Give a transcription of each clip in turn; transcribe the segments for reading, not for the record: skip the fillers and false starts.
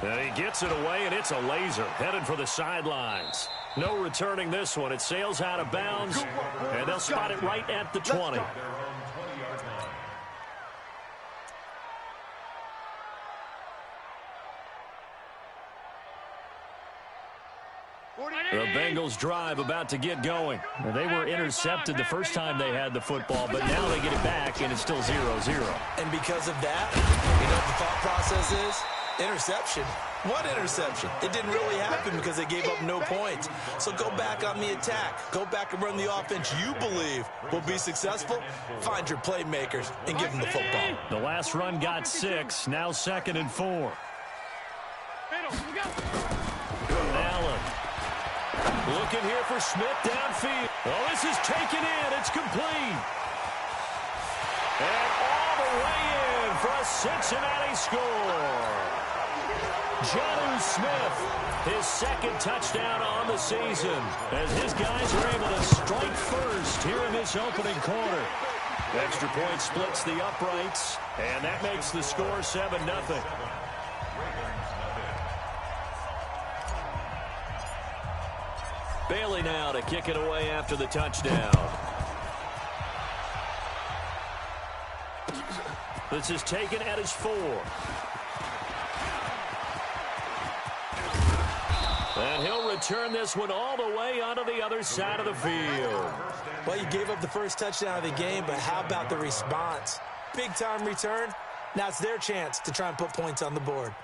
And he gets it away, and it's a laser headed for the sidelines. No returning this one. It sails out of bounds, and they'll spot it right at the 20. The Bengals drive about to get going. They were intercepted the first time they had the football, but now they get it back, and it's still 0-0. And because of that, you know what the thought process is? Interception. What interception? It didn't really happen because they gave up no points. So go back on the attack. Go back and run the offense you believe will be successful. Find your playmakers and give them the football. The last run got 6. Now 2nd and 4. Allen. Looking here for Smith downfield. Well, this is taken in. It's complete. And all the way in for a Cincinnati score. Jonnu Smith, his 2nd touchdown on the season, as his guys are able to strike first here in this opening quarter. Extra point splits the uprights, and that makes the score 7-0. Bailey now to kick it away after the touchdown. This is taken at his 4. And he'll return this one all the way onto the other side of the field. Well, you gave up the first touchdown of the game, but how about the response? Big-time return. Now it's their chance to try and put points on the board.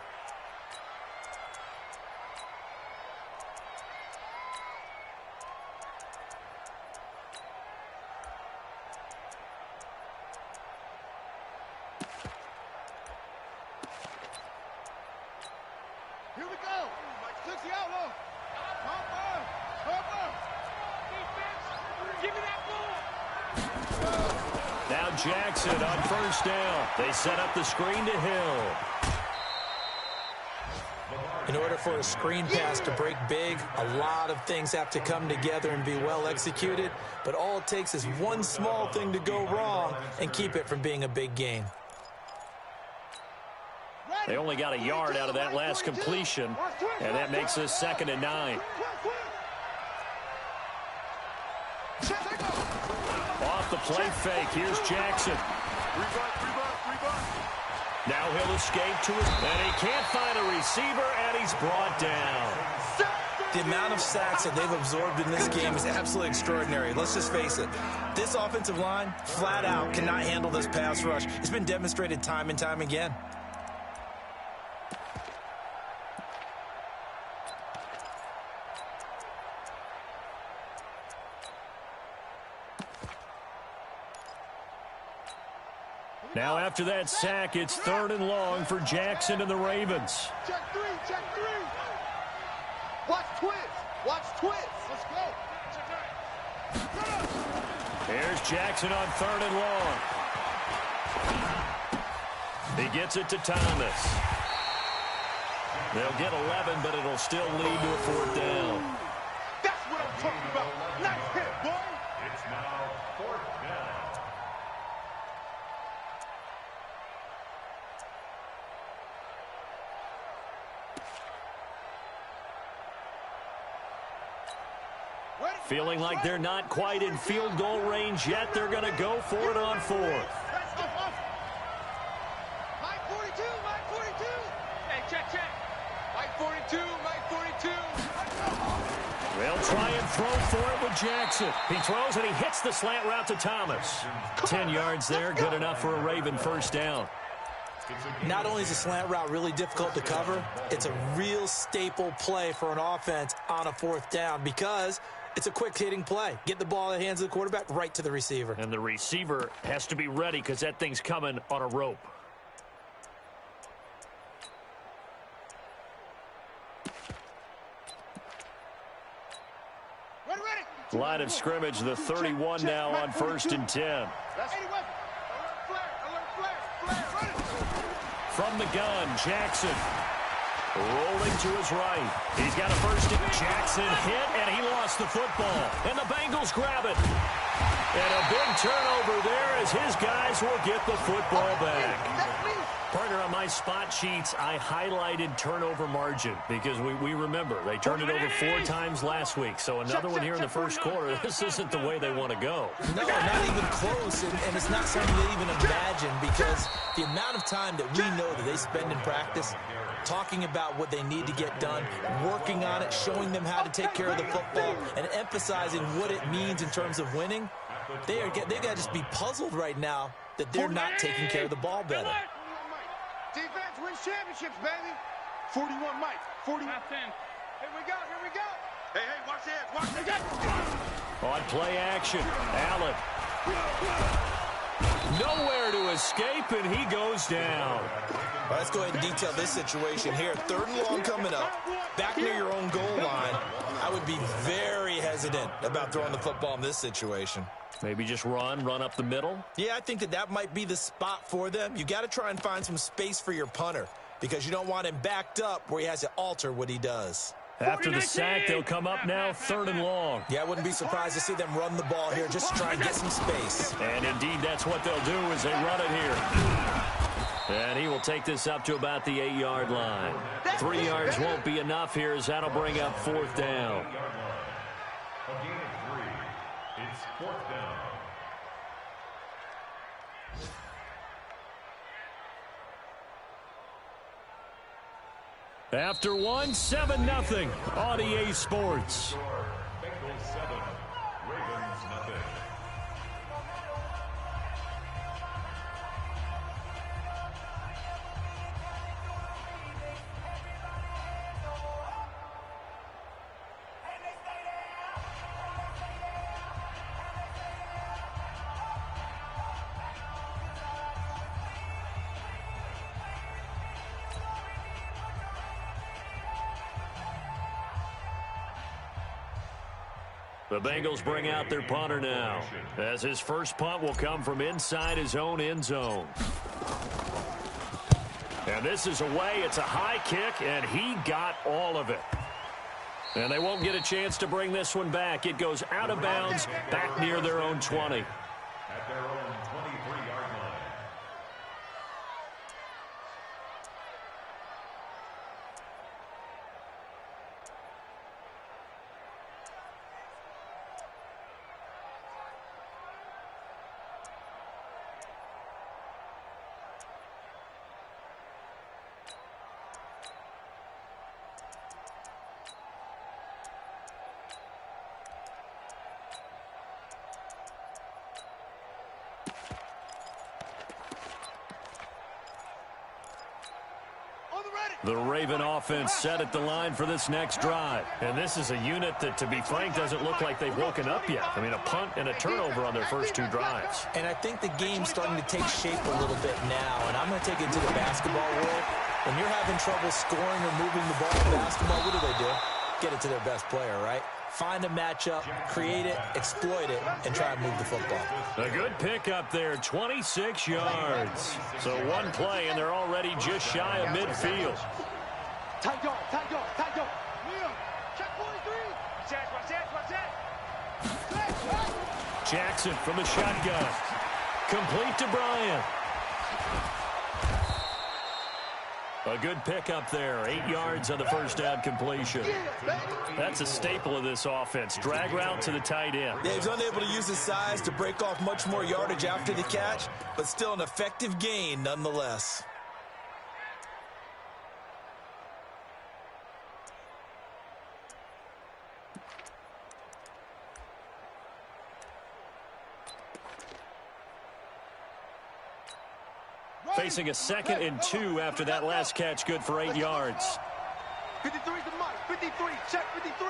Jackson on first down. They set up the screen to Hill. In order for a screen pass to break big, a lot of things have to come together and be well executed, but all it takes is one small thing to go wrong and keep it from being a big gain. They only got a yard out of that last completion, and that makes us 2nd and 9. Off the play fake, here's Jackson. Now he'll escape to his, and he can't find a receiver, and he's brought down. The amount of sacks that they've absorbed in this game is absolutely extraordinary. Let's just face it. This offensive line, flat out, cannot handle this pass rush. It's been demonstrated time and time again. Now after that sack, it's 3rd and long for Jackson and the Ravens. Check 3, check 3. Watch twist. Watch twist. Let's go. Here's Jackson on 3rd and long. He gets it to Thomas. They'll get 11, but it'll still lead to a 4th down. That's what I'm talking about. Nice hit, boy. It's now 4th down. Feeling like they're not quite in field goal range yet. They're going to go for it on 4th. Mike 42, Mike 42. Hey, check, check. Mike 42, Mike 42. They'll try and throw for it with Jackson. He throws and he hits the slant route to Thomas. 10 yards there, good enough for a Raven 1st down. Not only is the slant route really difficult to cover, it's a real staple play for an offense on a 4th down because it's a quick-hitting play. Get the ball in the hands of the quarterback right to the receiver. And the receiver has to be ready because that thing's coming on a rope. Line of scrimmage, the 31 now on 1st and 10. From the gun, Jackson. Rolling to his right. He's got a first. Jackson hit, and he lost the football. And the Bengals grab it. And a big turnover there as his guys will get the football back. Partner, on my spot sheets, I highlighted turnover margin because we remember they turned it over 4 times last week. So another one here in the first quarter. This isn't the way they want to go. No, not even close, and it's not something they even imagine because the amount of time that we know that they spend in practice talking about what they need to get done, working on it, showing them how to take care of the football, and emphasizing what it means in terms of winning, they got to just be puzzled right now that they're not taking care of the ball better. Defense wins championships, baby. 41, Mike. 41. Here we go. Hey, watch the head. On play action, Allen. Nowhere to escape, and he goes down. Well, let's go ahead and detail this situation here. 3rd and long coming up, back near your own goal line. I would be very hesitant about throwing the football in this situation. Maybe just run up the middle? Yeah, I think that might be the spot for them. You got to try and find some space for your punter because you don't want him backed up where he has to alter what he does. After the sack, they'll come up now 3rd and long. Yeah, I wouldn't be surprised to see them run the ball here just to try and get some space. And indeed, that's what they'll do as they run it here. And he will take this up to about the 8-yard line. 3 yards won't be enough here as that'll bring up 4th down. It's 4th down. After 1, 7-0 on EA Sports. Bengals 7, Ravens nothing. The Bengals bring out their punter now, as his first punt will come from inside his own end zone. And this is away. It's a high kick, and he got all of it. And they won't get a chance to bring this one back. It goes out of bounds, back near their own 20. At their own 23-yard line. The Raven offense set at the line for this next drive. And this is a unit that, to be frank, doesn't look like they've woken up yet. I mean, a punt and a turnover on their first 2 drives. And I think the game's starting to take shape a little bit now. And I'm going to take it to the basketball world. When you're having trouble scoring or moving the ball in basketball, what do? Get it to their best player, right? Find a matchup, create it, exploit it, and try and move the football. A good pickup there, 26 yards. So 1 play, and they're already just shy of midfield. Tight dog. Neil, check 43. Watch that. Jackson from the shotgun. Complete to Bryant. A good pickup there. 8 yards on the first down completion. That's a staple of this offense. Drag route to the tight end. Yeah, he's unable to use his size to break off much more yardage after the catch, but still an effective gain nonetheless. Facing a 2nd and 2 after that last catch, good for 8 yards. 53's the mark. 53. Check 53.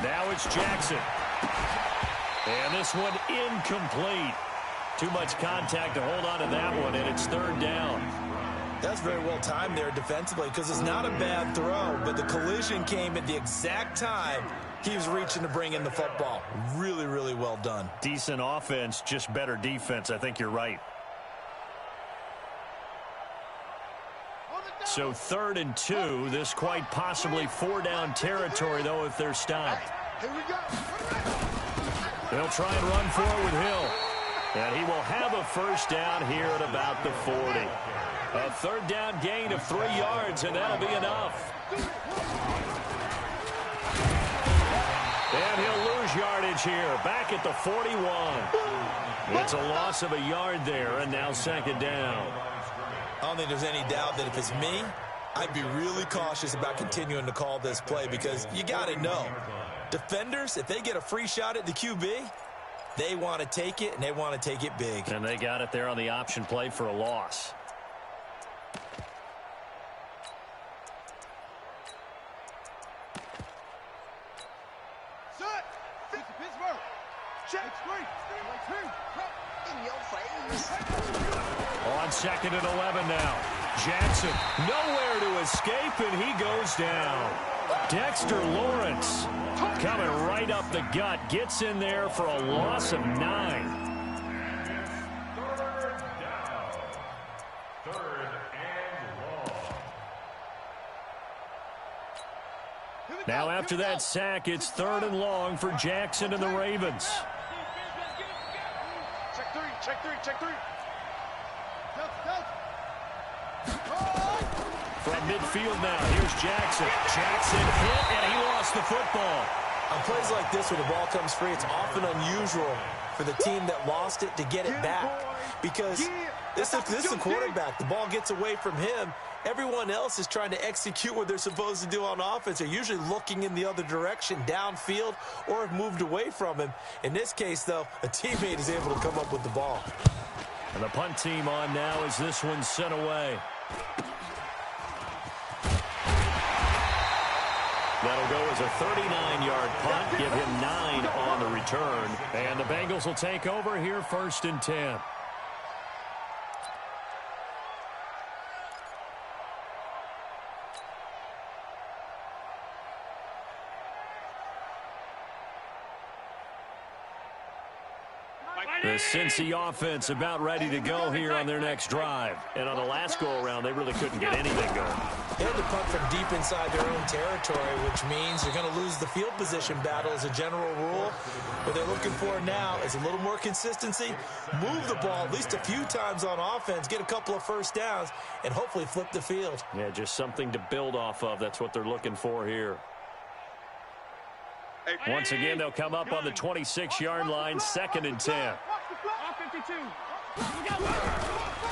Now it's Jackson. And this one incomplete. Too much contact to hold on to that one, and it's 3rd down. That's very well timed there defensively because it's not a bad throw, but the collision came at the exact time he was reaching to bring in the football. Really, really well done. Decent offense, just better defense. I think you're right. So 3rd and 2. This quite possibly 4-down territory, though, if they're stopped. Here we go. They'll try and run for it with Hill. And he will have a first down here at about the 40. A 3rd down gain of 3 yards, and that'll be enough. And he'll lose yardage here, back at the 41. It's a loss of a yard there, and now 2nd down. I don't think there's any doubt that if it's me, I'd be really cautious about continuing to call this play because you got to know, defenders, if they get a free shot at the QB, they want to take it, and they want to take it big. And they got it there on the option play for a loss. Set. Pittsburgh. Check. In your face. On 2nd and 11 now. Jackson nowhere to escape, and he goes down. Dexter Lawrence coming right up the gut. Gets in there for a loss of 9. 3rd down. 3rd and long. Now after that sack, it's 3rd and long for Jackson and the Ravens. Check 3. Check 3. Check 3. From midfield now, here's Jackson. Jackson hit, and he lost the football. On plays like this, when the ball comes free, it's often unusual for the team that lost it to get it back. Because this is the quarterback. The ball gets away from him. Everyone else is trying to execute what they're supposed to do on offense. They're usually looking in the other direction, downfield, or have moved away from him. In this case, though, a teammate is able to come up with the ball. And the punt team on now as this one's sent away. That'll go as a 39-yard punt, give him 9 on the return. And the Bengals will take over here 1st and 10. The Cincy offense about ready to go here on their next drive. And on the last go-around, they really couldn't get anything going. They had to punt from deep inside their own territory, which means you're going to lose the field position battle as a general rule. What they're looking for now is a little more consistency, move the ball at least a few times on offense, get a couple of first downs, and hopefully flip the field. Yeah, just something to build off of. That's what they're looking for here. Once again, they'll come up on the 26-yard line, 2nd and 10.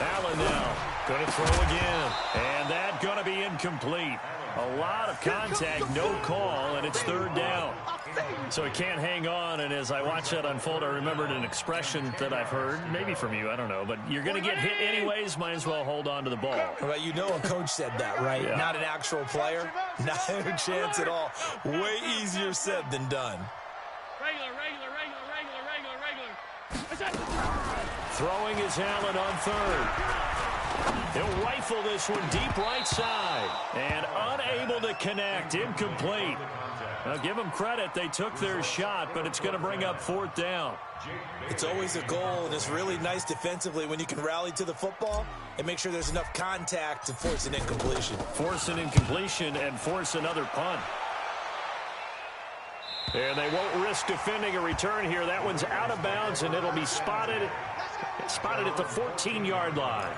Allen now going to throw again. And that going to be incomplete. A lot of contact, no call, and it's 3rd down. So he can't hang on, and as I watch that unfold, I remembered an expression that I've heard, maybe from you, I don't know, but you're going to get hit anyways, might as well hold on to the ball. Well, you know a coach said that, right? Yeah. Not an actual player. Not a chance at all. Way easier said than done. Regular. Throwing is Allen on 3rd. He'll rifle this one deep right side. And unable to connect. Incomplete. Now, give them credit. They took their shot, but it's going to bring up 4th down. It's always a goal, and it's really nice defensively when you can rally to the football and make sure there's enough contact to force an incompletion. Force an incompletion and force another punt. And they won't risk defending a return here. That one's out of bounds, and it'll be spotted at the 14-yard line.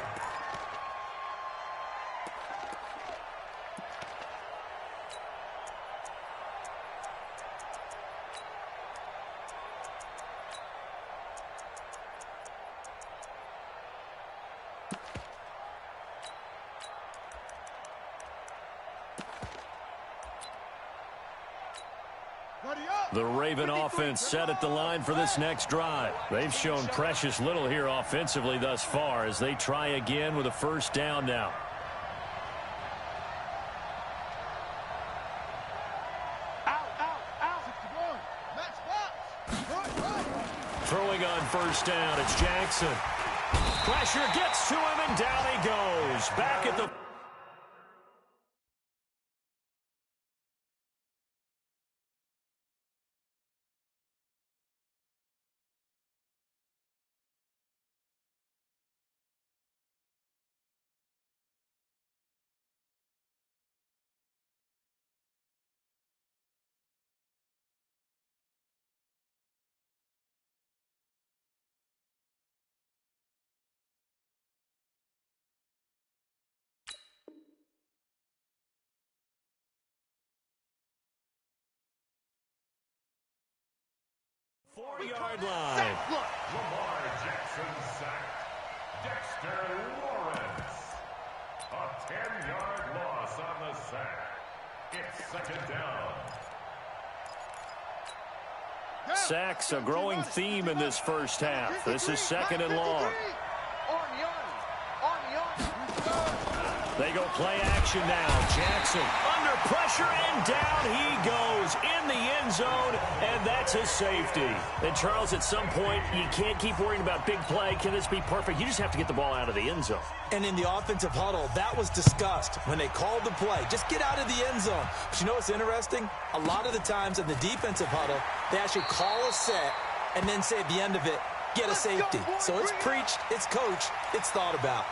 The Raven offense set at the line for this next drive. They've shown precious little here offensively thus far as they try again with a 1st down now. Throwing on 1st down, it's Jackson. Pressure gets to him, and down he goes. Back at the 4-yard line. Lamar Jackson sacked. Dexter Lawrence. A 10-yard loss on the sack. It's second down. Sacks a growing theme in this first half. This is second and long. They go play action now. Jackson under pressure, and down he goes in the end zone, and that's a safety. And, Charles, at some point, you can't keep worrying about big play. Can this be perfect? You just have to get the ball out of the end zone. And in the offensive huddle, that was discussed when they called the play. Just get out of the end zone. But you know what's interesting? A lot of the times in the defensive huddle, they actually call a set and then say at the end of it, get a safety. So it's preached, it's coached, it's thought about.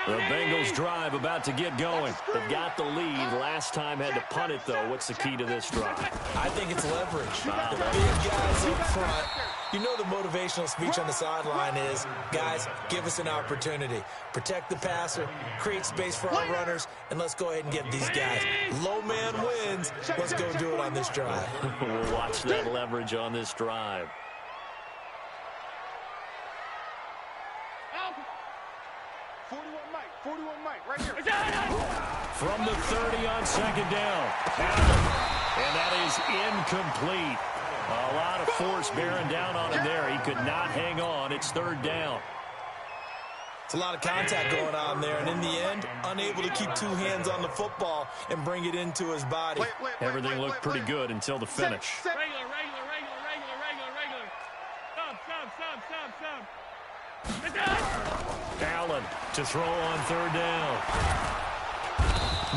The Bengals drive about to get going. They've got the lead. Last time had to punt it, though. What's the key to this drive? I think it's leverage. The big guys up front. You know the motivational speech on the sideline is, guys, give us an opportunity. Protect the passer, create space for our runners, and let's go ahead and get these guys. Low man wins. Let's go do it on this drive. We'll watch that leverage on this drive. 41 Mike, right here. From the 30 on second down. And that is incomplete. A lot of force bearing down on him there. He could not hang on. It's third down. It's a lot of contact going on there, and in the end, unable to keep two hands on the football and bring it into his body. Everything looked pretty good until the finish. Regular. Stop. Allen to throw on third down.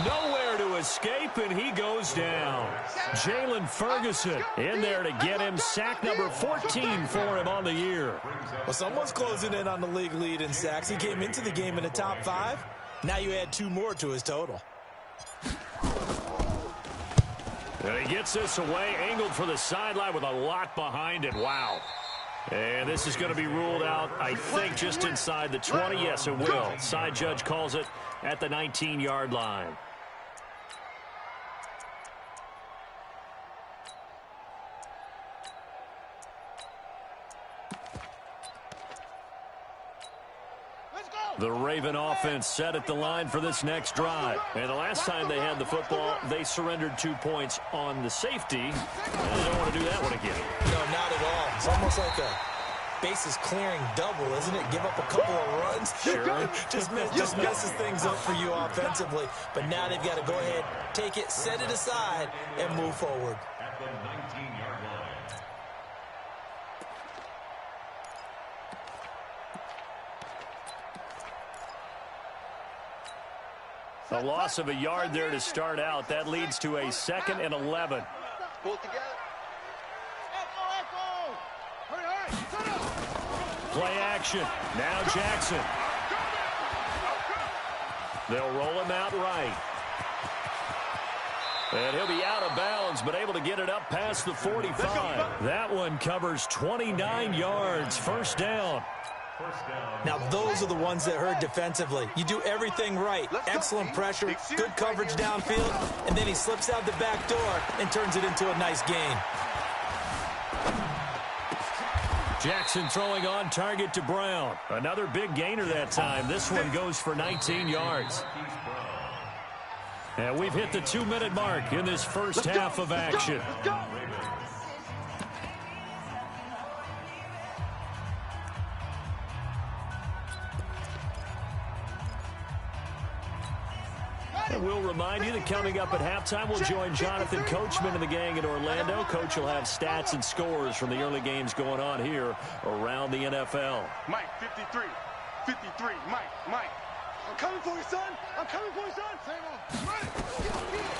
Nowhere to escape, and he goes down. Jalen Ferguson in there to get him. Sack number 14 for him on the year. Well, someone's closing in on the league lead in sacks. He came into the game in the top 5. Now you add 2 more to his total. And he gets this away, angled for the sideline with a lot behind it. Wow. And this is going to be ruled out, I think, just inside the 20. Yes, it will. Side judge calls it at the 19-yard line. The Raven offense set at the line for this next drive. And the last time they had the football, they surrendered 2 points on the safety. And they don't want to do that one again. No, not at all. It's almost like a bases clearing double, isn't it? Give up a couple of runs. Sure. just messes things up for you offensively. But now they've got to go ahead, take it, set it aside, and move forward. At the 19-yard line. A loss of a yard there to start out. That leads to a 2nd and 11. Pull it together. Play action. Now Jackson. They'll roll him out right. And he'll be out of bounds, but able to get it up past the 45. That one covers 29 yards. First down. Now, those are the ones that hurt defensively. You do everything right. Excellent pressure, good coverage downfield, and then he slips out the back door and turns it into a nice gain. Jackson throwing on target to Brown. Another big gainer that time. This one goes for 19 yards. And we've hit the 2-minute mark in this first half of action. And we'll remind you that coming up at halftime, we'll join Jonathan Coachman and the gang in Orlando. Coach will have stats and scores from the early games going on here around the NFL. Mike, 53. Mike. I'm coming for you, son.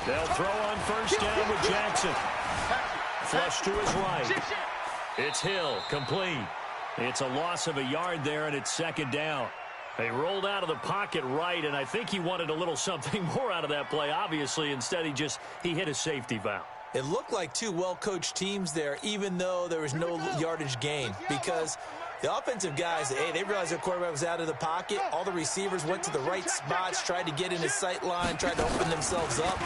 They'll throw on first down with Jackson. Flush to his right. It's Hill, complete. It's a loss of a yard there, and it's second down. They rolled out of the pocket right, and I think he wanted a little something more out of that play, obviously. Instead, he hit a safety valve. It looked like 2 well-coached teams there, even though there was no yardage gain, because The offensive guys, hey, they realized their quarterback was out of the pocket. All the receivers went to the right spots, tried to get in his sight line, tried to open themselves up.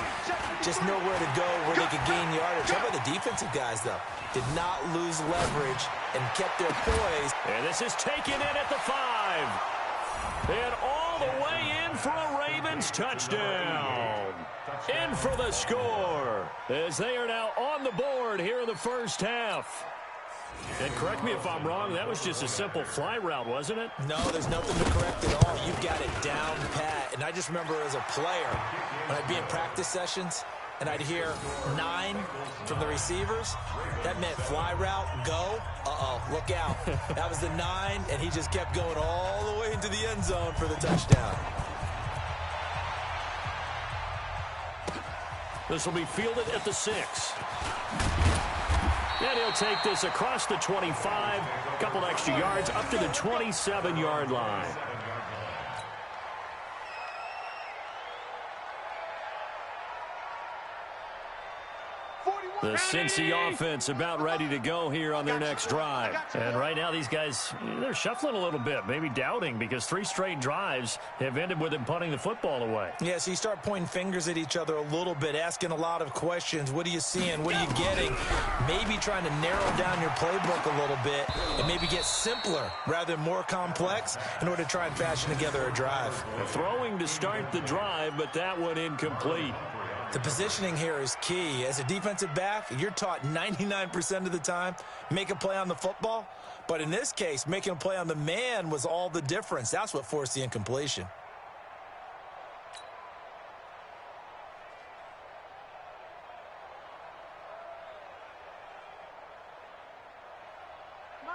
Just know where to go, where they could gain yardage. How about the defensive guys, though? Did not lose leverage and kept their poise. And this is taken in at the 5. And all the way in for a Ravens touchdown. In for the score, as they are now on the board here in the first half. And correct me if I'm wrong, that was just a simple fly route, wasn't it? No, there's nothing to correct at all. You've got it down pat. And I just remember as a player, when I'd be in practice sessions, and I'd hear 9 from the receivers, that meant fly route, go. Uh-oh, look out. That was the 9, and he just kept going all the way into the end zone for the touchdown. This will be fielded at the 6. And he'll take this across the 25, a couple extra yards up to the 27-yard line. The Cincy offense about ready to go here on their next drive. And right now these guys, they're shuffling a little bit, maybe doubting, because 3 straight drives have ended with them punting the football away. Yeah, so you start pointing fingers at each other a little bit, asking a lot of questions. What are you seeing? What are you getting? Maybe trying to narrow down your playbook a little bit and maybe get simpler rather than more complex in order to try and fashion together a drive. Throwing to start the drive, but that one incomplete. The positioning here is key. As a defensive back, you're taught 99% of the time, make a play on the football. But in this case, making a play on the man was all the difference. That's what forced the incompletion.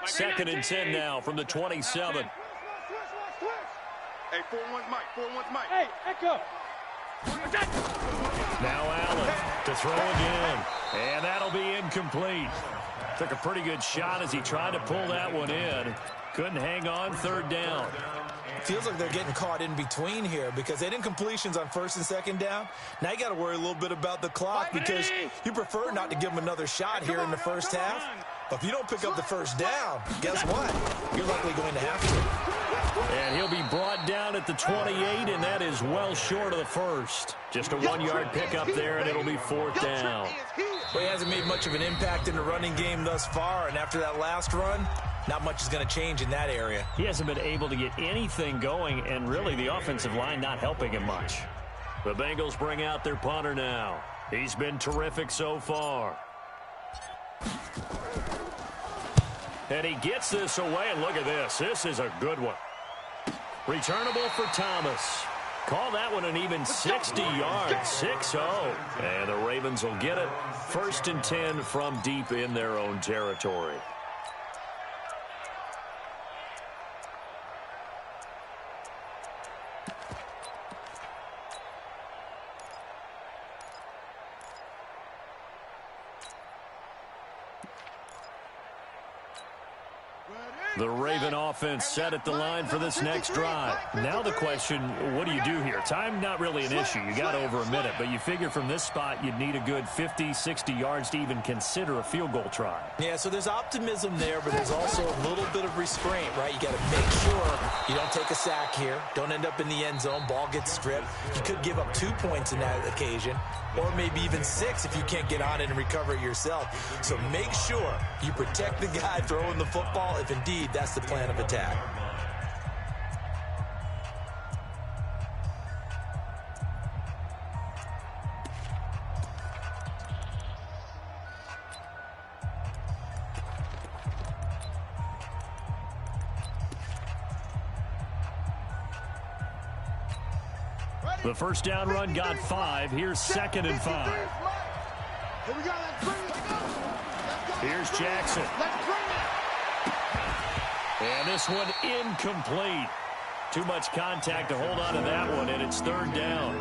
Second and 10 now from the 27. Hey, 4-1's Mike. 4-1's Mike. Hey, Echo. Now Allen to throw again. And that'll be incomplete. Took a pretty good shot as he tried to pull that one in. Couldn't hang on, third down. Feels like they're getting caught in between here because they had incompletions on first and second down. Now you got to worry a little bit about the clock because you prefer not to give them another shot here in the first half. But if you don't pick up the first down, guess what? You're likely going to have to. And he'll be brought down at the 28, and that is well short of the first. Just a 1-yard pickup there, and it'll be fourth down. Well, he hasn't made much of an impact in the running game thus far, and after that last run, not much is going to change in that area. He hasn't been able to get anything going, and really the offensive line not helping him much. The Bengals bring out their punter now. He's been terrific so far. And he gets this away, and look at this. This is a good one. Returnable for Thomas. Call that one an even 60 yards, 6-0. And the Ravens will get it. First and 10 from deep in their own territory. The Raven offense set at the line for this next drive. Now the question, what do you do here? Time not really an issue. You got over a minute, but you figure from this spot you'd need a good 50, 60 yards to even consider a field goal try. Yeah, so there's optimism there, but there's also a little bit of restraint, right? You got to make sure you don't take a sack here. Don't end up in the end zone. Ball gets stripped. You could give up 2 points in that occasion, or maybe even 6 if you can't get on it and recover it yourself. So make sure you protect the guy throwing the football if indeed that's the plan of attack. The first down run got 5. Here's second and 5. Here we go. Let's bring it. Here's Jackson. Let's bring it. And this one incomplete. Too much contact to hold on to that one, and it's third down.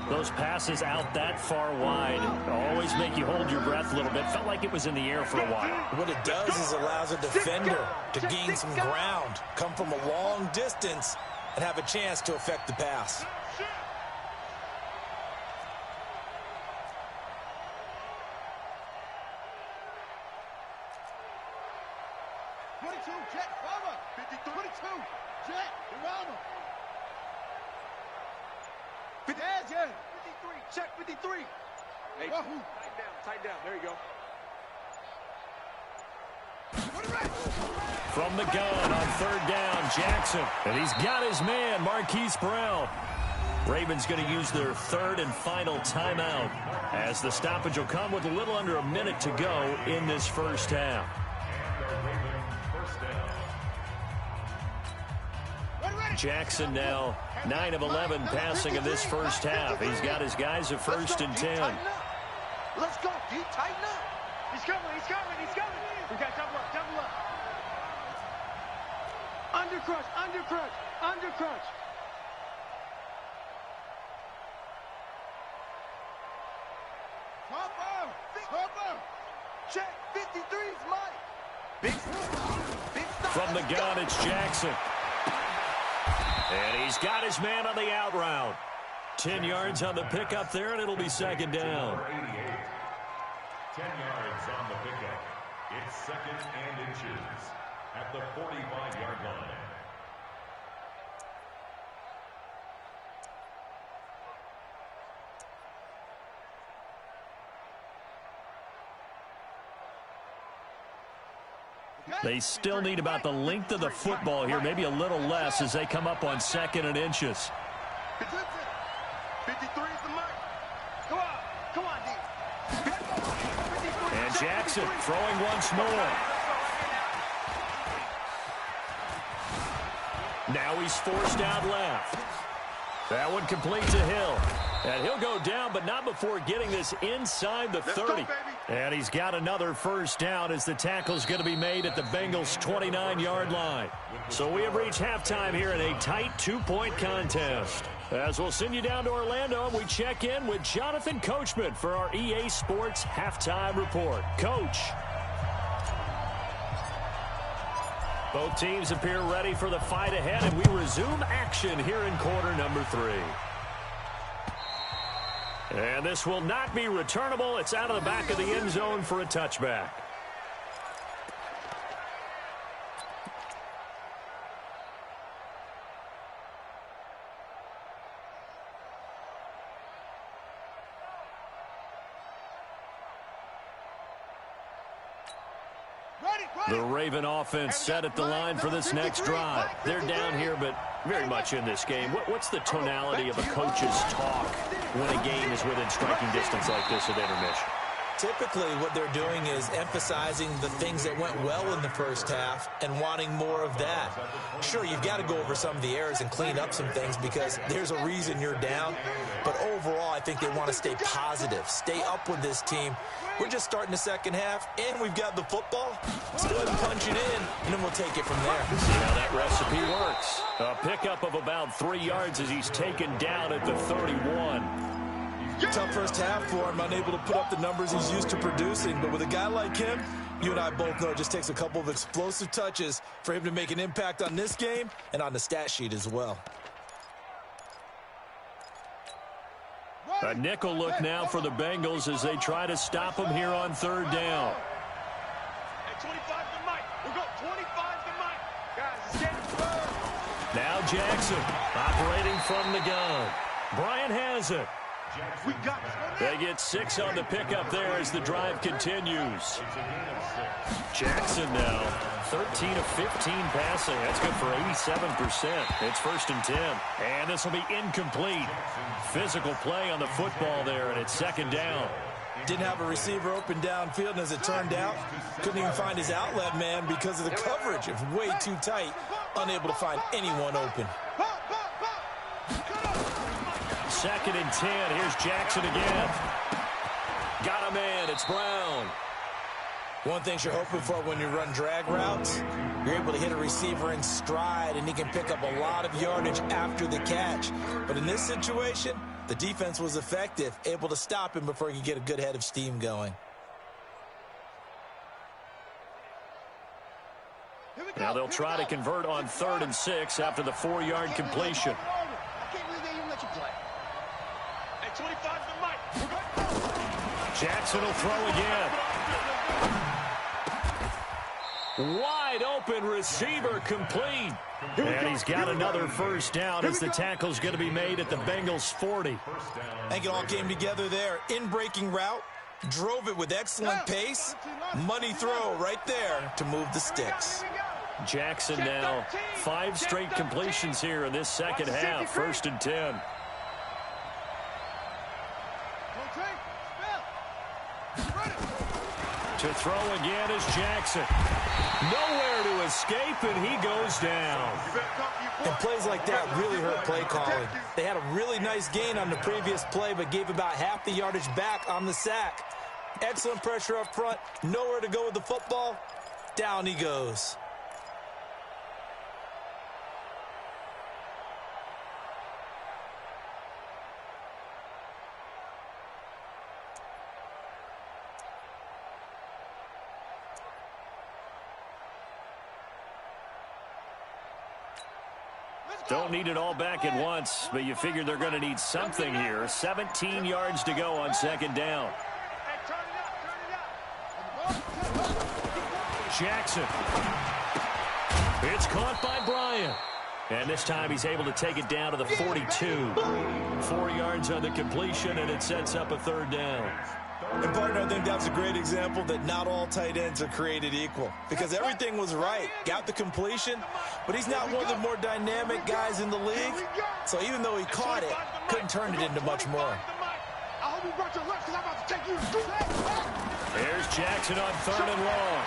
Those passes out that far wide always make you hold your breath a little bit. Felt like it was in the air for a while. What it does is allows a defender to gain some ground, come from a long distance, and have a chance to affect the pass. Jet, follow. two. Jet, around him. Yeah. 53. Check 53. Hey, tighten down. There you go. From the gun on third down, Jackson. And he's got his man, Marquise Brown. Ravens going to use their third and final timeout as the stoppage will come with a little under a minute to go in this first half. Jackson now 9 of 11 passing in this first half. He's got his guys at 1st and 10. Let's go, D. Tighten up. He's coming. We got double up. Undercrunch. Harper. Check 53's Mike. Big stop. From the gun, it's Jackson. And he's got his man on the out route. 10 yards on the pickup there, and it'll be second down. 10 yards on the pickup. It's 2nd and inches at the 45-yard line. They still need about the length of the football here, maybe a little less as they come up on 2nd and inches. 53 is the mark. Come on, D. And Jackson throwing once more. Now he's forced out left. That one complete to Hill. And he'll go down, but not before getting this inside the 30. And he's got another first down as the tackle's going to be made at the Bengals' 29-yard line. So we have reached halftime here in a tight 2-point contest. As we'll send you down to Orlando, we check in with Jonathan Coachman for our EA Sports Halftime Report. Coach. Both teams appear ready for the fight ahead, and we resume action here in quarter number 3. And this will not be returnable. It's out of the back of the end zone for a touchback. The Raven offense set at the line for this next drive. They're down here, but very much in this game. What's the tonality of a coach's talk when a game is within striking distance like this at intermission? Typically, what they're doing is emphasizing the things that went well in the first half and wanting more of that. Sure, you've got to go over some of the errors and clean up some things because there's a reason you're down. But overall, I think they want to stay positive, stay up with this team. We're just starting the second half, and we've got the football. Let's go ahead and punch it in, and then we'll take it from there. See how that recipe works. A pickup of about 3 yards as he's taken down at the 31. Tough first half for him, unable to put up the numbers he's used to producing. But with a guy like him, you and I both know it just takes a couple of explosive touches for him to make an impact on this game and on the stat sheet as well. A nickel look now for the Bengals as they try to stop him here on third down. Hey, 25 to Mike. We'll go 25 to Mike. Guys, escape. Now Jackson operating from the gun. Bryant has it. We got it. They get 6 on the pickup there as the drive continues. Jackson now 13 of 15 passing. That's good for 87%. It's 1st and 10. And this will be incomplete. Physical play on the football there, and it's 2nd down. Didn't have a receiver open downfield, and as it turned out, couldn't even find his outlet man because of the coverage. It was way too tight, unable to find anyone open. 2nd and 10. Here's Jackson again. Got a man. It's Brown. One thing you're hoping for when you run drag routes, you're able to hit a receiver in stride, and he can pick up a lot of yardage after the catch. But in this situation, the defense was effective, able to stop him before he could get a good head of steam going. Now they'll try to convert on 3rd and 6 after the 4-yard completion. I can't believe they even let you play. Hey, 25 to Mike. Jackson will throw again. Wide open receiver complete. And he's got another first down as the tackle's going to be made at the Bengals 40. I think it all came together there. In-breaking route, drove it with excellent pace. Money throw right there to move the sticks. Jackson now 5 straight completions here in this second half. 1st and 10. To throw again is Jackson. Nowhere to escape, and he goes down. And plays like that really hurt play calling. They had a really nice gain on the previous play, but gave about half the yardage back on the sack. Excellent pressure up front. Nowhere to go with the football. Down he goes. Don't need it all back at once, but you figure they're going to need something here. 17 yards to go on 2nd down. Jackson. It's caught by Bryant. And this time he's able to take it down to the 42. 4 yards on the completion, and it sets up a 3rd down. And, partner, I think that's a great example that not all tight ends are created equal. Because everything was right. Got the completion, but he's not one of the more dynamic guys in the league. So even though he caught it, couldn't turn it into much more. There's Jackson on 3rd and long.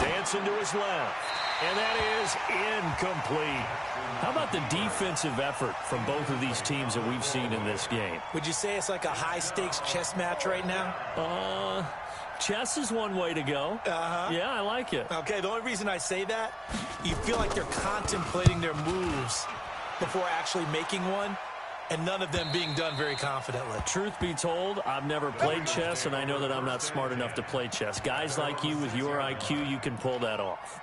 Dancing to his left. And that is incomplete. How about the defensive effort from both of these teams that we've seen in this game? Would you say it's like a high-stakes chess match right now? Chess is one way to go. Yeah, I like it. Okay, the only reason I say that, you feel like they're contemplating their moves before actually making one, and none of them being done very confidently. Truth be told, I've never played chess, and I know that I'm not smart enough to play chess. Guys like you with your IQ, you can pull that off.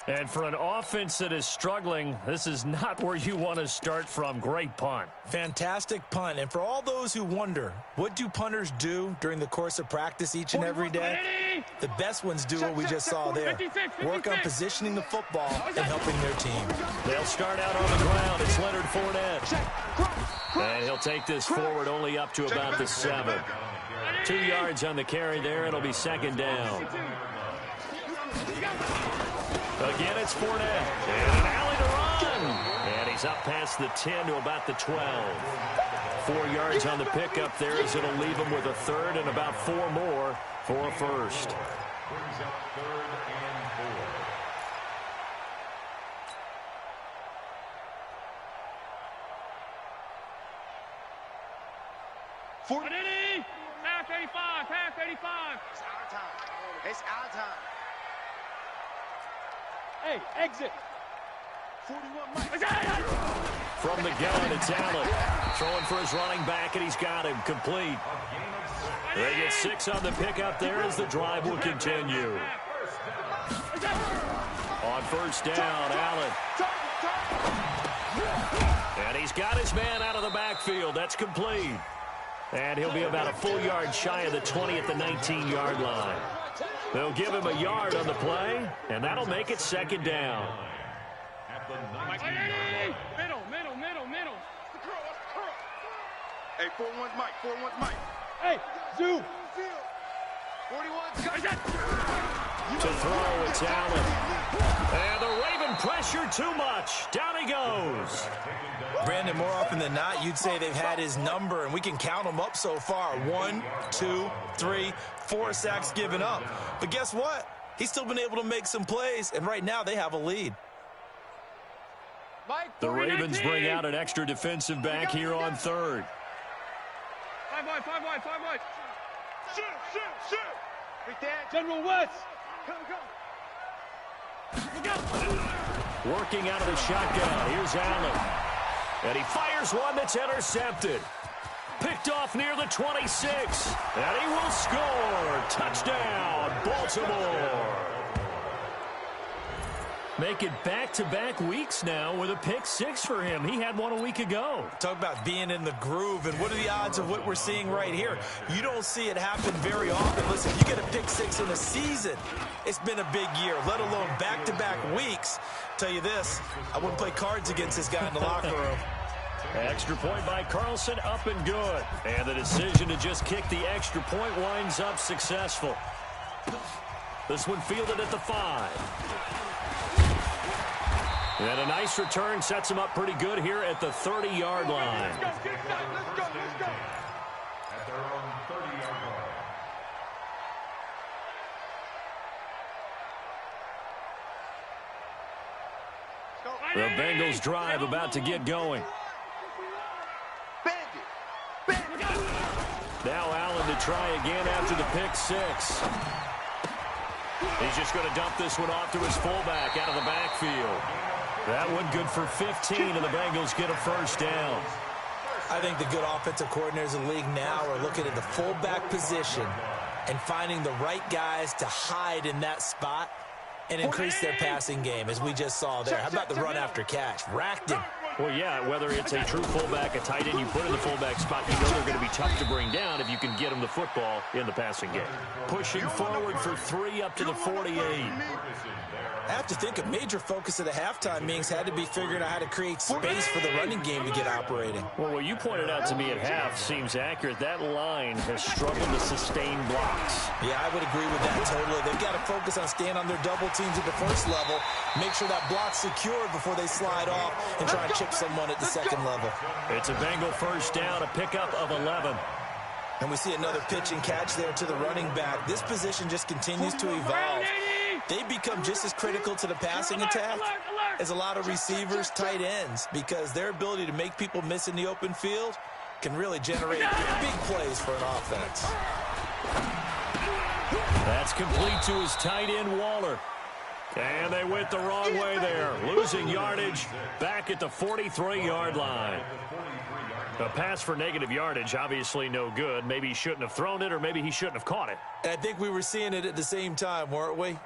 And for an offense that is struggling, this is not where you want to start from. Great punt. Fantastic punt. And for all those who wonder, what do punters do during the course of practice each and every day? The best ones do what we just saw there. Work on positioning the football and helping their team. They'll start out on the ground. It's Leonard Fournette. And he'll take this forward only up to about the 7. 2 yards on the carry there. It'll be 2nd down. Again, it's Fournette. And an alley to run. And he's up past the 10 to about the 12. 4 yards on the pickup there as it'll leave him with a 3rd and about 4 more for a 1st. Brings up 3rd and 4. Pass 85, pass 85. It's our time. It's our time. Hey, exit. 41 Mike. From the gun, it's Allen. Throwing for his running back, and he's got him complete. They get 6 on the pickup there as the drive will continue. On 1st down, Allen. And he's got his man out of the backfield. That's complete. And he'll be about a full yard shy of the 20 at the 19-yard line. They'll give him a yard on the play, and that'll make it 2nd down. At the Middle. Hey, 4-1's Mike. 4-1's Mike. Hey, Zoo. 41's To throw, it's Allen. And the Raven pressure too much. Down he goes. Brandon, more often than not, you'd say they've had his number, and we can count them up so far. 1, 2, 3, 4 sacks given up. But guess what? He's still been able to make some plays, and right now they have a lead. The Ravens bring out an extra defensive back here on 3rd. 5 wide. Shoot. Right there. General West. Go. Working out of the shotgun. Here's Allen. And he fires one that's intercepted. Picked off near the 26. And he will score. Touchdown, Baltimore. Make it back-to-back weeks now with a pick six for him. He had one a week ago. Talk about being in the groove, and what are the odds of what we're seeing right here? You don't see it happen very often. Listen, you get a pick six in a season, it's been a big year, let alone back-to-back weeks. Tell you this, I wouldn't play cards against this guy in the locker room. Extra point by Carlson, up and good. And the decision to just kick the extra point winds up successful. This one fielded at the 5. And a nice return sets him up pretty good here at the 30-yard line. Let's go, let's go. At their own 30-yard line. The Bengals drive about to get going. Now Allen to try again after the pick six. He's just going to dump this one off to his fullback out of the backfield. That one good for 15, and the Bengals get a first down. I think the good offensive coordinators in the league now are looking at the fullback position and finding the right guys to hide in that spot and increase their passing game, as we just saw there. How about the run after catch? Racked him. Well, yeah, whether it's a true fullback, a tight end, you put in the fullback spot, you know they're going to be tough to bring down if you can get them the football in the passing game. Pushing forward for 3 up to the 48. I have to think a major focus of the halftime meetings had to be figuring out how to create space for the running game to get operating. Well, what you pointed out to me at half seems accurate. That line has struggled to sustain blocks. Yeah, I would agree with that totally. They've got to focus on staying on their double teams at the first level, make sure that block's secured before they slide off and try and chip someone at the second level. It's a Bengal first down, a pickup of 11. And we see another pitch and catch there to the running back. This position just continues to evolve. They become just as critical to the passing attack as a lot of receivers, tight ends, because their ability to make people miss in the open field can really generate big plays for an offense. That's complete to his tight end, Waller. And they went the wrong way there, losing yardage back at the 43-yard line. A pass for negative yardage, obviously no good. Maybe he shouldn't have thrown it, or maybe he shouldn't have caught it. And I think we were seeing it at the same time, weren't we?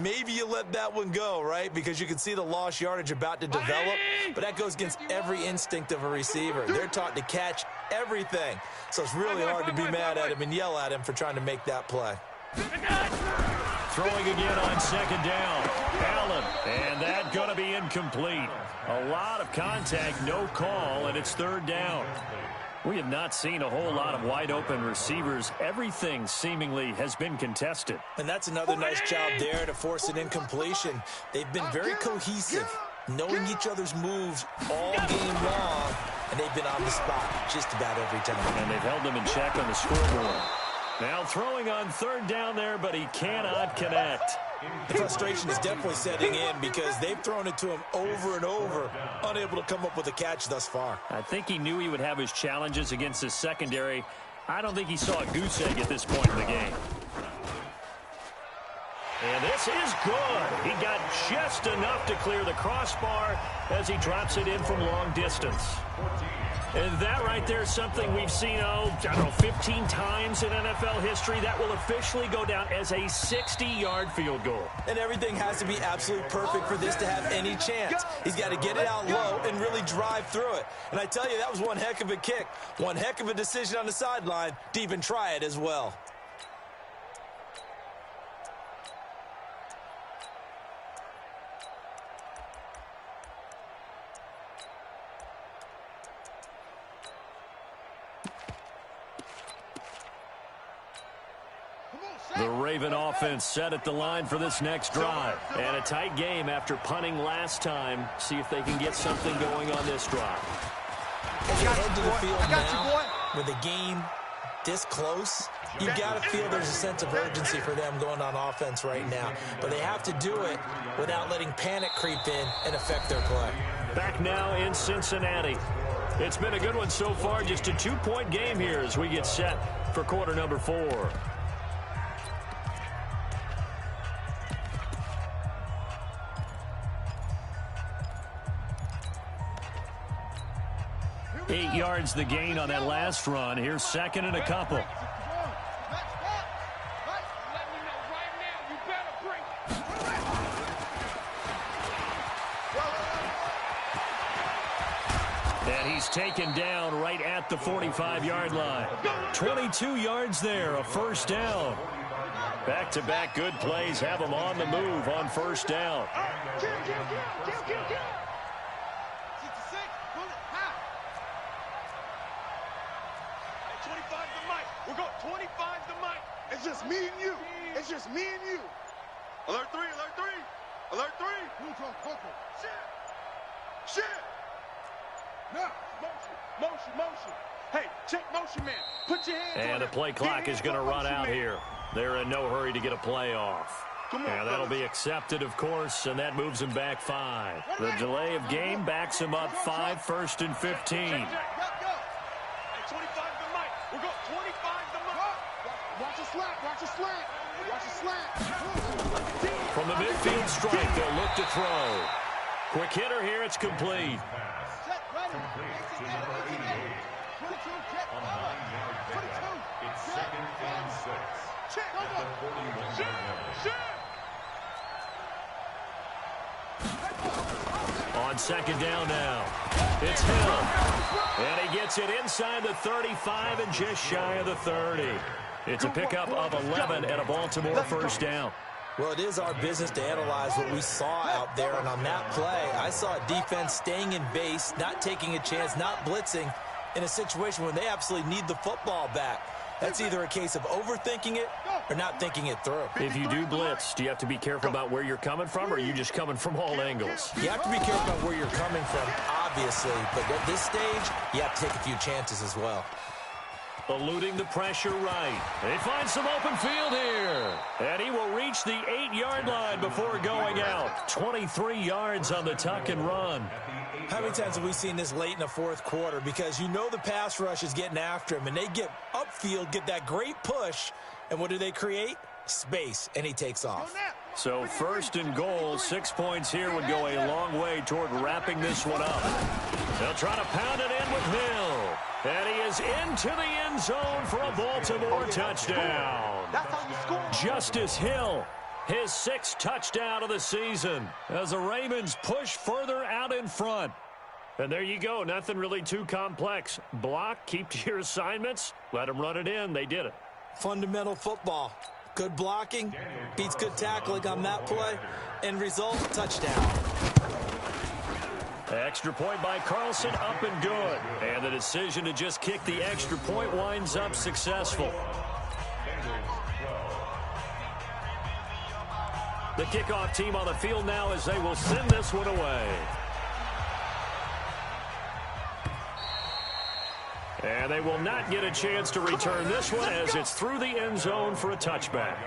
Maybe you let that one go, right? Because you can see the lost yardage about to develop, but that goes against every instinct of a receiver. They're taught to catch everything. So it's really hard to be mad at him and yell at him for trying to make that play. Throwing again on second down. Allen, and that going to be incomplete. A lot of contact, no call, and it's third down. We have not seen a whole lot of wide-open receivers. Everything seemingly has been contested. And that's another nice job there to force an incompletion. They've been very cohesive, knowing each other's moves all game long, and they've been on the spot just about every time. And they've held them in check on the scoreboard. Now throwing on third down there, but he cannot connect. The frustration is definitely setting in because they've thrown it to him over and over, unable to come up with a catch thus far. I think he knew he would have his challenges against his secondary. I don't think he saw a goose egg at this point in the game. And this is good. He got just enough to clear the crossbar as he drops it in from long distance. And that right there is something we've seen, 15 times in NFL history. That will officially go down as a 60-yard field goal. And everything has to be absolutely perfect for this to have any chance. He's got to get it out low and really drive through it. And I tell you, that was one heck of a kick. One heck of a decision on the sideline to even try it as well. The Raven offense set at the line for this next drive. And a tight game after punting last time. See if they can get something going on this drive. As you head to the field now, with a game this close, you've got to feel there's a sense of urgency for them going on offense right now. But they have to do it without letting panic creep in and affect their play. Back now in Cincinnati. It's been a good one so far. Just a 2-point game here as we get set for quarter number 4. Eight yards the gain on that last run. Here's second and a couple. And he's taken down right at the 45-yard line. 22 yards there, a first down. Back-to-back good plays have him on the move on first down. Kill. 66, pull it high. Hey, 25's the mic. We're going 25's the mic. It's just me and you. It's just me and you. Alert 3, alert 3. Alert 3. Shit. Now, motion. Hey, check motion, man. Put your hands on it. And the play clock is going to run out here. They're in no hurry to get a play off. Come on, and that'll be accepted, of course, and that moves him back 5. The delay of game backs him up 5, 1st and 15. Hey, 25's the mic. We're going 25's the mic. Watch a slant. From the midfield strike, they'll look to throw. Quick hitter here, it's complete. Complete to number 88. On 9-yard pickup. It's 2nd and 6. At the 41-yard line. On 2nd down now, it's Hill. And he gets it inside the 35 and just shy of the 30. It's a pickup of 11 and a Baltimore first down. Well, it is our business to analyze what we saw out there, and on that play, I saw a defense staying in base, not taking a chance, not blitzing, in a situation when they absolutely need the football back. That's either a case of overthinking it or not thinking it through. If you do blitz, do you have to be careful about where you're coming from, or are you just coming from all angles? You have to be careful about where you're coming from, obviously, but at this stage, you have to take a few chances as well. Eluding the pressure right. They find some open field here. And he will reach the 8-yard line before going out. 23 yards on the tuck and run. How many times have we seen this late in the fourth quarter? Because you know the pass rush is getting after him, and they get upfield, get that great push, and what do they create? Space, and he takes off. So 1st and goal, 6 points here would go a long way toward wrapping this one up. They'll try to pound it in with Hill. And he is into the end zone for a Baltimore touchdown. Justice Hill, his 6th touchdown of the season, as the Ravens push further out in front. And there you go, nothing really too complex. Block, keep to your assignments, let them run it in. They did it. Fundamental football. Good blocking, beats good tackling on that play, end result, touchdown. Extra point by Carlson, up and good. And the decision to just kick the extra point winds up successful. The kickoff team on the field now as they will send this one away. And they will not get a chance to return this one as it's through the end zone for a touchback.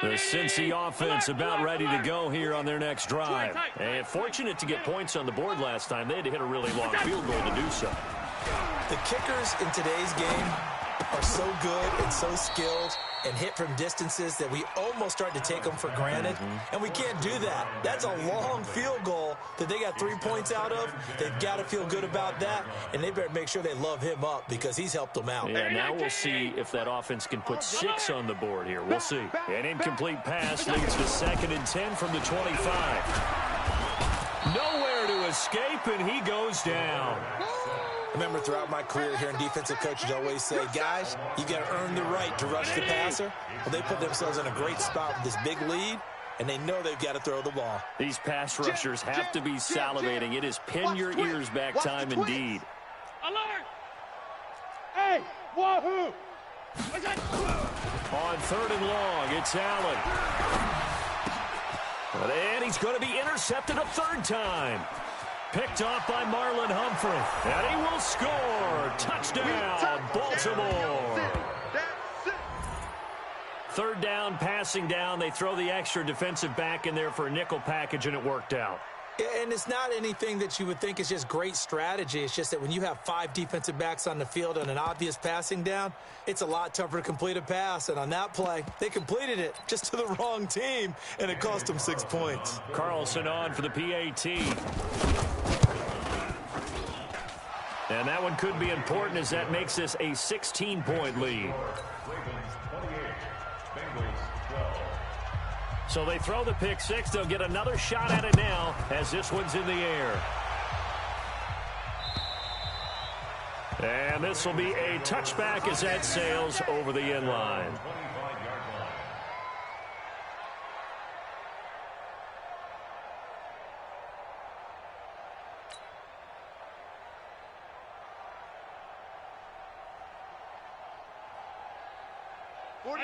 The Cincy offense about ready to go here on their next drive. And fortunate to get points on the board last time. They had to hit a really long field goal to do so. The kickers in today's game are so good and so skilled and hit from distances that we almost start to take them for granted. And we can't do that. That's a long field goal that they got 3 points out of. They've got to feel good about that, and they better make sure they love him up because he's helped them out. Yeah, now we'll see if that offense can put 6 on the board here. We'll see. An incomplete pass leads to 2nd and 10 from the 25. Nowhere to escape, and he goes down. Remember, throughout my career here in defensive coaches always say, guys, you got to earn the right to rush the passer. Well, they put themselves in a great spot with this big lead, and they know they've got to throw the ball. These pass rushers have to be salivating. It is pin your ears back time indeed. Alert! Hey, wahoo! On 3rd and long, it's Allen. And he's going to be intercepted a 3rd time. Picked off by Marlon Humphrey. And he will score. Touchdown, Baltimore. 3rd down, passing down. They throw the extra defensive back in there for a nickel package, and it worked out. And it's not anything that you would think is just great strategy. It's just that when you have 5 defensive backs on the field on an obvious passing down, it's a lot tougher to complete a pass. And on that play, they completed it just to the wrong team, and it cost them 6 points. And that one could be important as that makes this a 16-point lead. Ravens 28, Bengals 12. So they throw the pick six. They'll get another shot at it now as this one's in the air. And this will be a touchback as that sails over the end line. 25-yard line.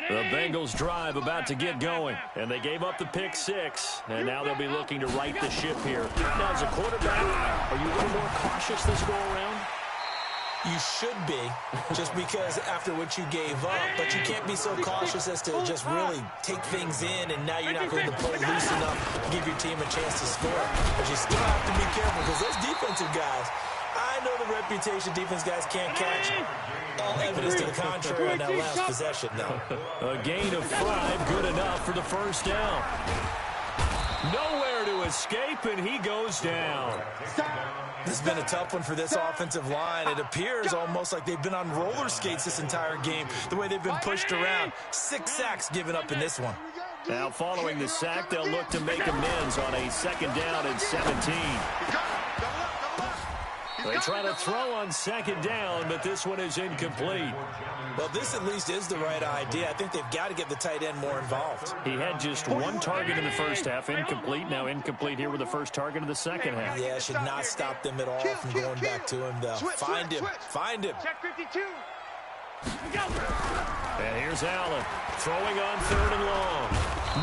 The Bengals drive about to get going, and they gave up the pick six, and now they'll be looking to right the ship here. Now, as a quarterback, are you a little more cautious this go around? You should be, just because after what you gave up, but you can't be so cautious as to just really take things in, and now you're not going to play loose enough to give your team a chance to score. But you still have to be careful because those defensive guys, I know the reputation defense guys can't catch. All evidence to the contrary on that last possession, though. A gain of 5, good enough for the first down. Nowhere to escape, and he goes down. This has been a tough one for this offensive line. It appears almost like they've been on roller skates this entire game, the way they've been pushed around. 6 sacks given up in this one. Now, following the sack, they'll look to make amends on a 2nd down and 17. They try to throw on 2nd down, but this one is incomplete. Well, this at least is the right idea. I think they've got to get the tight end more involved. He had just 1 target in the first half, incomplete. Now incomplete here with the first target of the second half. Yeah, should not stop them at all from going back to him, though. Find him. Find him. Check 52. And here's Allen throwing on 3rd and long.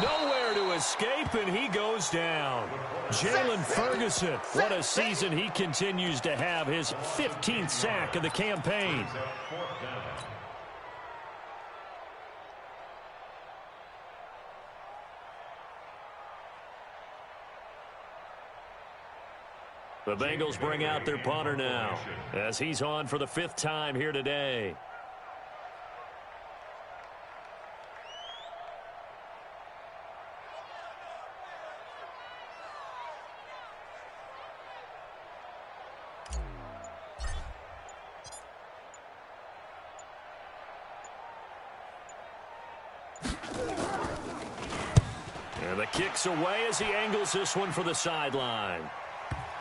Nowhere to escape, and he goes down. Jalen Ferguson, what a season he continues to have. His 15th sack of the campaign. The Bengals bring out their punter now as he's on for the 5th time here today. And the kick's away as he angles this one for the sideline.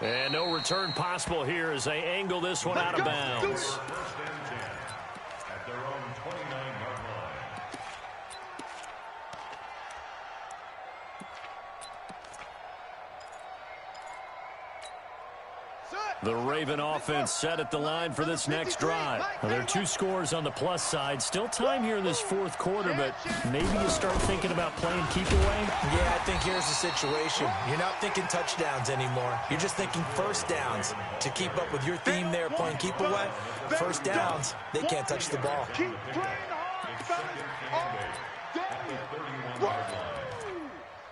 And no return possible here as they angle this one out of bounds. 1st and 10 at their own 29-yard line. The Raven offense set at the line for this next drive. Now, there are 2 scores on the plus side. Still time here in this 4th quarter, but maybe you start thinking about playing keep away. Yeah, I think here's the situation. You're not thinking touchdowns anymore. You're just thinking 1st downs. To keep up with your theme there, playing keep away, 1st downs, they can't touch the ball. Keep playing hard, fellas.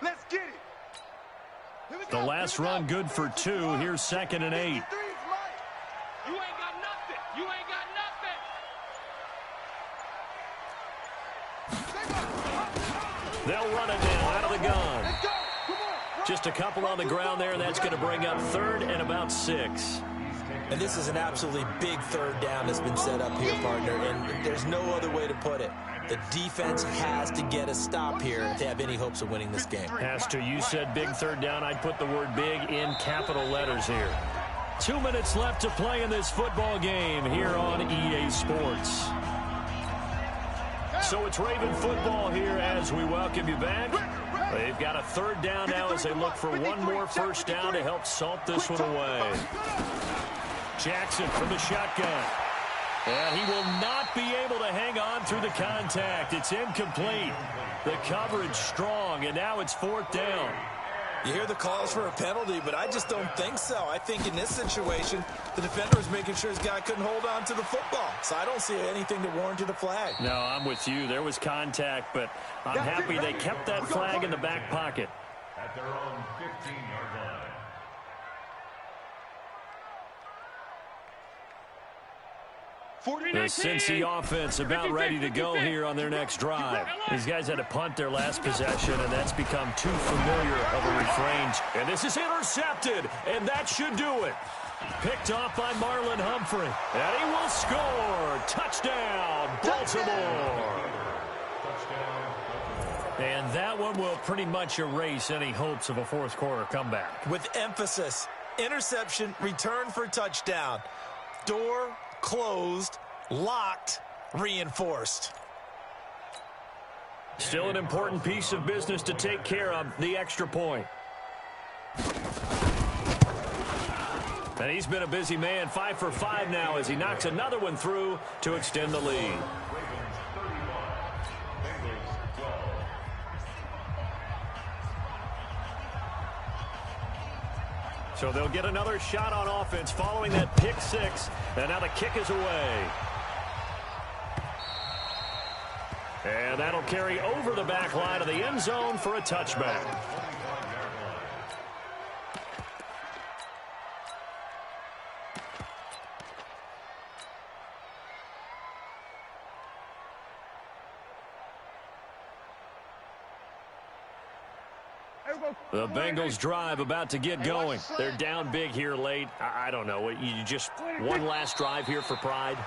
Let's get it. The last run good for 2. Here's 2nd and 8. You ain't got nothing. You ain't got nothing. They'll run it now out of the gun. Just a couple on the ground there, and that's going to bring up 3rd and about 6. And this is an absolutely big 3rd down that's been set up here, partner, and there's no other way to put it. The defense has to get a stop here if they have any hopes of winning this game. Has to. You said big 3rd down. I'd put the word big in capital letters here. 2 minutes left to play in this football game here on EA Sports. So it's Raven football here as we welcome you back. They've got a 3rd down now as they look for one more 1st down to help salt this one away. Jackson from the shotgun. And he will not be able to hang on through the contact. It's incomplete. The coverage strong, and now it's 4th down. You hear the calls for a penalty, but I just don't think so. I think in this situation, the defender was making sure his guy couldn't hold on to the football. So I don't see anything to warrant a flag. No, I'm with you. There was contact, but I'm happy they kept that flag in the back pocket. At their own 15-yard line. The Cincy offense about ready to go here on their next drive. These guys had to punt their last possession, and that's become too familiar of a refrain. And this is intercepted, and that should do it. Picked off by Marlon Humphrey. And he will score. Touchdown, Baltimore. And that one will pretty much erase any hopes of a fourth quarter comeback. With emphasis, interception, return for touchdown. Door closed, locked, reinforced. Still an important piece of business to take care of, the extra point. And he's been a busy man, 5 for 5 now as he knocks another one through to extend the lead. So they'll get another shot on offense following that pick six. And now the kick is away. And that'll carry over the back line of the end zone for a touchback. The Bengals drive about to get going. They're down big here late. I don't know. You just one last drive here for pride?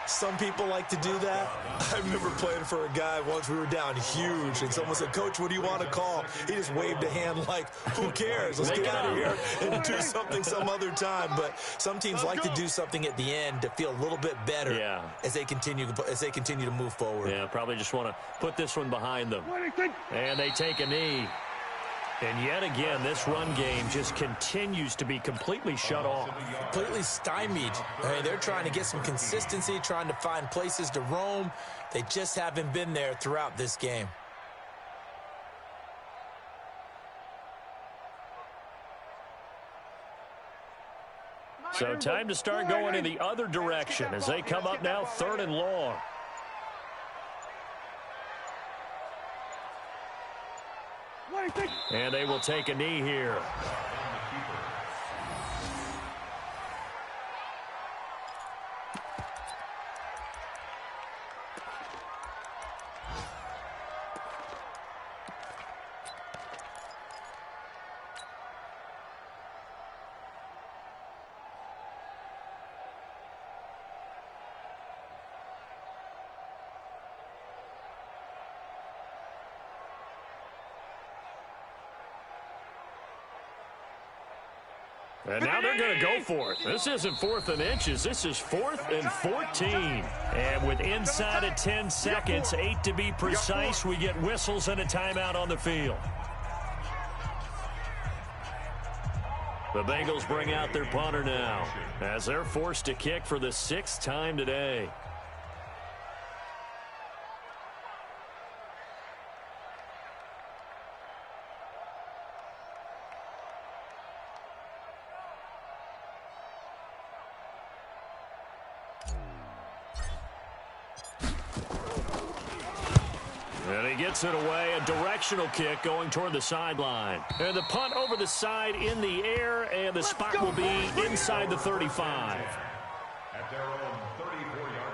Some people like to do that. I remember playing for a guy once. We were down huge, and someone said, "Coach, what do you want to call?" He just waved a hand like, "Who cares? Let's get out of here and do something some other time." But some teams like to do something at the end to feel a little bit better as they continue to move forward. Yeah, probably just want to put this one behind them. And they take a knee. And yet again, this run game just continues to be completely shut off. Completely stymied. I mean, they're trying to get some consistency, trying to find places to roam. They just haven't been there throughout this game. So time to start going in the other direction as they come up now 3rd and long. And they will take a knee here. And now they're going to go for it. This isn't 4th and inches. This is 4th and 14. And with inside of 10 seconds, 8 to be precise, we get whistles and a timeout on the field. The Bengals bring out their punter now as they're forced to kick for the 6th time today. And he gets it away, a directional kick going toward the sideline. And the punt over the side in the air, and the spot will be inside the 35. At their own 34-yard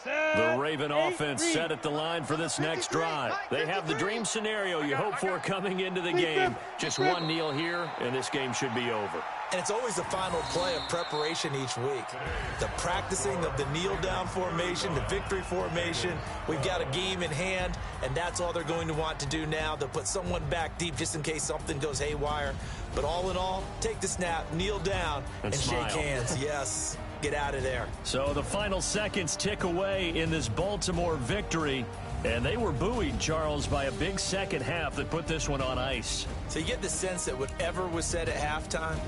line. The Raven offense set at the line for this next drive. They have the dream scenario you hope for coming into the game. Just one kneel here, and this game should be over. And it's always the final play of preparation each week. The practicing of the kneel-down formation, the victory formation. We've got a game in hand, and that's all they're going to want to do now. They'll put someone back deep just in case something goes haywire. But all in all, take the snap, kneel down, and shake hands. Yes, get out of there. So the final seconds tick away in this Baltimore victory. And they were buoyed, Charles, by a big second half that put this one on ice. So you get the sense that whatever was said at halftime,